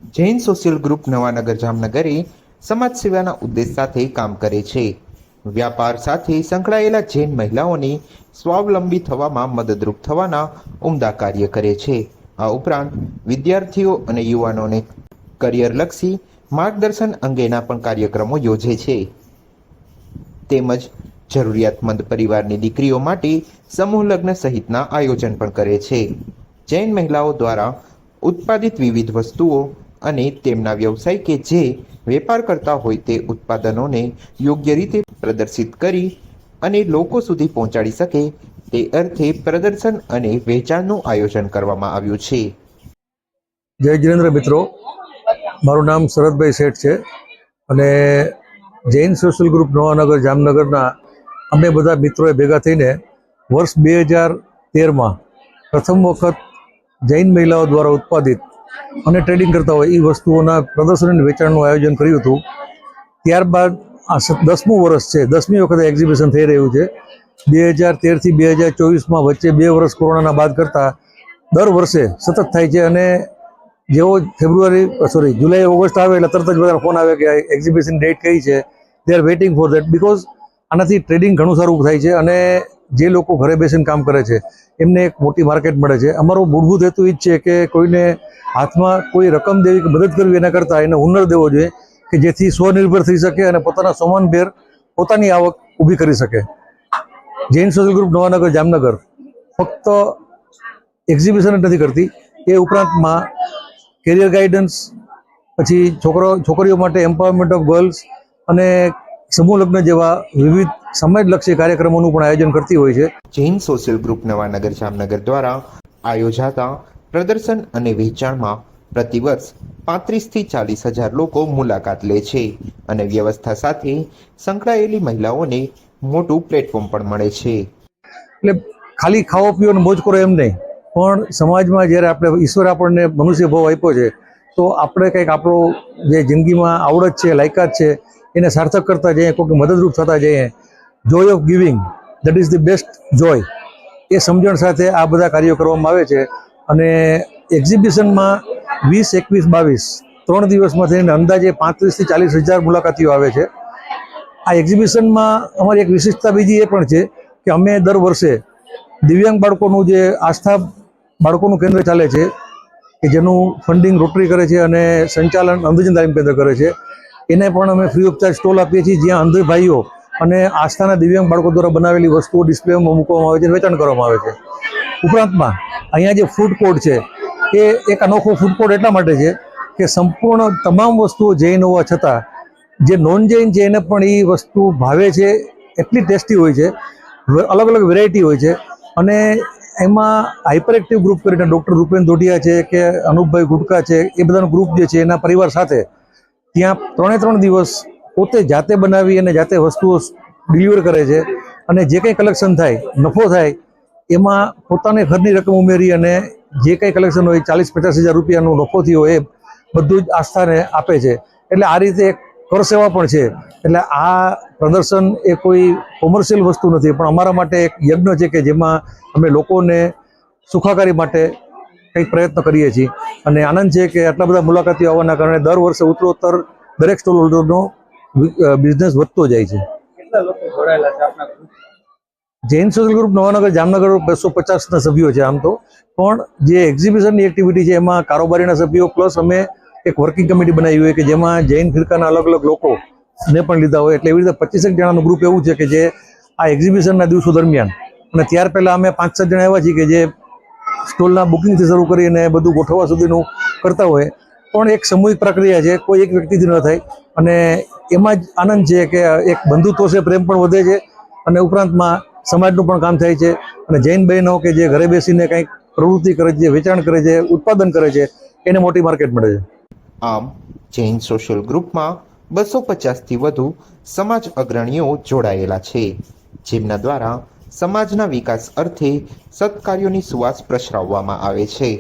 Jain social group Nawanagar જામનગરે સમાજ સેવાના ઉદ્દેશ સાથે કામ કરે છે. વ્યાપાર સાથે સંકળાયેલા જૈન મહિલાઓને સ્વાવલંબી થવામાં મદદરૂપ થવાના ઉમદા કાર્ય કરે છે. આ ઉપરાંત વિદ્યાર્થીઓ અને યુવાનોને કરિયરલક્ષી માર્ગદર્શન અંગેના પણ કાર્યક્રમો યોજે છે. તેમજ જરૂરિયાતમંદ પરિવારની દીકરીઓ માટે સમૂહ લગ્ન સહિતના આયોજન પણ કરે છે. જૈન મહિલાઓ દ્વારા ઉત્પાદિત વિવિધ વસ્તુઓ અને તેમના વ્યવસાય કે જે વેપાર કરતા હોય તે ઉત્પાદનોને યોગ્ય રીતે પ્રદર્શિત કરી અને લોકો સુધી પહોંચાડી શકે તે અર્થે પ્રદર્શન અને વેચાણનું આયોજન કરવામાં આવ્યું છે. જય જીનેન્દ્ર મિત્રો, મારું નામ શરદભાઈ શેઠ છે અને જૈન સોશિયલ ગ્રુપ નવાનગર જામનગરના અમે બધા મિત્રોએ ભેગા થઈને વર્ષ 2013માં પ્રથમ વખત જૈન મહિલાઓ દ્વારા ઉત્પાદિત અને ટ્રેડિંગ કરતા હોય એ વસ્તુઓના પ્રદર્શન અને વેચાણનું આયોજન કર્યું હતું. ત્યારબાદ આ 10મું વર્ષ છે, 10મી વખત એક્ઝિબિશન થઈ રહ્યું છે. 2013થી 2024માં વચ્ચે 2 વર્ષ કોરોનાના બાદ કરતાં દર વર્ષે સતત થાય છે અને જેવો જુલાઈ ઓગસ્ટ આવે એટલે તરત જ બધા ફોન આવે કે એક્ઝિબિશન ડેટ કઈ છે. They are waiting for that because આનાથી ટ્રેડિંગ ઘણું સારું થાય છે અને જે લોકો ઘરે બેસીને કામ કરે છે એમને એક મોટી માર્કેટ મળે છે. અમારો મૂળભૂત હેતુ એ જ છે કે કોઈને હાથમાં કોઈ રકમ દેવી કે મદદ કરવી એના કરતાં એને હુનર દેવો જોઈએ કે જેથી સ્વનિર્ભર થઈ શકે અને પોતાના સોમાનભેર પોતાની આવક ઊભી કરી શકે. જૈન સોશિયલ ગ્રુપ નવાનગર જામનગર ફક્ત એક્ઝિબિશન જ નથી કરતી, એ ઉપરાંતમાં કેરિયર ગાઈડન્સ, પછી છોકરીઓ માટે એમ્પાવરમેન્ટ ઓફ ગર્લ્સ અને સમૂહ લગ્ન જેવા વિવિધ સમાજલક્ષી કાર્યક્રમોનું પણ આયોજન કરતી હોય છે. જૈન સોશિયલ ગ્રુપ નવાનગર જામનગર દ્વારા આયોજાતા પ્રદર્શન અને વેચાણમાં પ્રતિવર્ષ 35થી 40 હજાર લોકો મુલાકાત લે છે અને વ્યવસ્થા સાથે સંકળાયેલી મહિલાઓને મોટું પ્લેટફોર્મ પણ મળે છે. એટલે ખાલી ખાવો પીવો અને મોજ કરો એમ નહીં, પણ સમાજમાં જ્યારે આપણે ઈશ્વર આપણને મનુષ્ય ભાવ આપ્યો છે તો આપણે કંઈક આપણો જે જિંદગીમાં આવડત છે, લાયકાત છે એને સાર્થક કરતા જઈએ, કોઈક મદદરૂપ થતા જઈએ. Joy of giving, that is the best joy, એ સમજણ સાથે આ બધા કાર્યો કરવામાં આવે છે. અને એક્ઝિબિશનમાં 20, 21, 22 3 દિવસમાં થઈને અંદાજે 35થી 40 હજાર મુલાકાતીઓ આવે છે. આ એક્ઝિબિશનમાં અમારી એક વિશેષતા બીજી એ પણ છે કે અમે દર વર્ષે દિવ્યાંગ બાળકોનું જે આસ્થા બાળકોનું કેન્દ્ર ચાલે છે કે જેનું ફંડિંગ રોટરી કરે છે અને સંચાલન અંધજન તાલીમ કેન્દ્ર કરે છે, એને પણ અમે ફ્રી ઓફ ચાર્જ સ્ટોલ આપીએ છીએ, જ્યાં અંધ ભાઈઓ અને આસ્થાના દિવ્યાંગ બાળકો દ્વારા બનાવેલી વસ્તુઓ ડિસ્પ્લેમાં મૂકવામાં આવે છે, વેચાણ કરવામાં આવે છે. ઉપરાંતમાં અહીંયા જે ફૂડ કોર્ટ છે એ એક અનોખો ફૂડ કોર્ટ એટલા માટે છે કે સંપૂર્ણ તમામ વસ્તુઓ જૈન હોવા છતાં જે નોન જૈન છે એને પણ એ વસ્તુ ભાવે છે. એટલી ટેસ્ટી હોય છે, અલગ અલગ વેરાયટી હોય છે. અને એમાં હાઇપર એક્ટિવ ગ્રુપ કરીને ડૉક્ટર રૂપેન દોઢિયા છે કે અનુપભાઈ ગુટકા છે, એ બધાનું ગ્રુપ જે છે એના પરિવાર સાથે ત્યાં 3 દિવસ પોતે જાતે બનાવી અને જાતે વસ્તુઓ ડિલિવર કરે છે. અને જે કંઈ કલેક્શન થાય, નફો થાય, એમાં પોતાને ઘરની રકમ ઉમેરી અને જે કંઈ કલેક્શન હોય 40-50 હજાર રૂપિયાનો નફો થયો એ બધું જ આસ્થાને આપે છે. એટલે આ રીતે એક કરસેવા પણ છે. એટલે આ પ્રદર્શન એ કોઈ કોમર્શિયલ વસ્તુ નથી, પણ અમારા માટે એક યજ્ઞ છે કે જેમાં અમે લોકોને સુખાકારી માટે કંઈક પ્રયત્ન કરીએ છીએ. અને આનંદ છે કે આટલા બધા મુલાકાતીઓ આવવાના કારણે દર વર્ષે ઉત્તરોત્તર દરેક સ્ટોલ હોલ્ડરનો બિઝનેસ વધતો જાય છે. કેટલા લોકો જોડાયેલા છે આપના group? Jain social group Navanagar Jamnagar 250ના સભ્યો છે આમ તો, પણ જે એક્ઝિબિશનની એક્ટિવિટી છે એમાં કારોબારીના સભ્યો પ્લસ અમે એક વર્કિંગ કમિટી બનાવી હોય કે જેમાં જૈન ફિરકાના અલગ અલગ લોકોને પણ લીધા હોય. એટલે એવી રીતે 25 જણાનું ગ્રુપ એવું છે કે જે આ એક્ઝિબિશનના દિવસો દરમિયાન, અને ત્યાર પહેલાં અમે 5-7 જણા એવા છીએ કે જે સ્ટોલના બુકિંગથી શરૂ કરીને બધું ગોઠવવા સુધીનું કરતા હોય. પણ એક સામૂહિક પ્રક્રિયા છે, કોઈ એક વ્યક્તિથી ન થાય. અને એમાં જ આનંદ છે કે એક બંધુત્વ છે, પ્રેમ પણ વધે છે અને ઉપરાંતમાં સમાજનું પણ કામ થાય છે. અને જૈન બહેનો કે જે ઘરે બેસીને કંઈક પ્રવૃત્તિ કરે છે, વેચાણ કરે છે, ઉત્પાદન કરે છે, એને મોટી માર્કેટ મળે છે. આમ જૈન સોશિયલ ગ્રુપમાં 250થી વધુ સમાજ અગ્રણીઓ જોડાયેલા છે, જેમના દ્વારા સમાજના વિકાસ અર્થે સત્કાર્યોની સુવાસ પ્રસરાવવામાં આવે છે.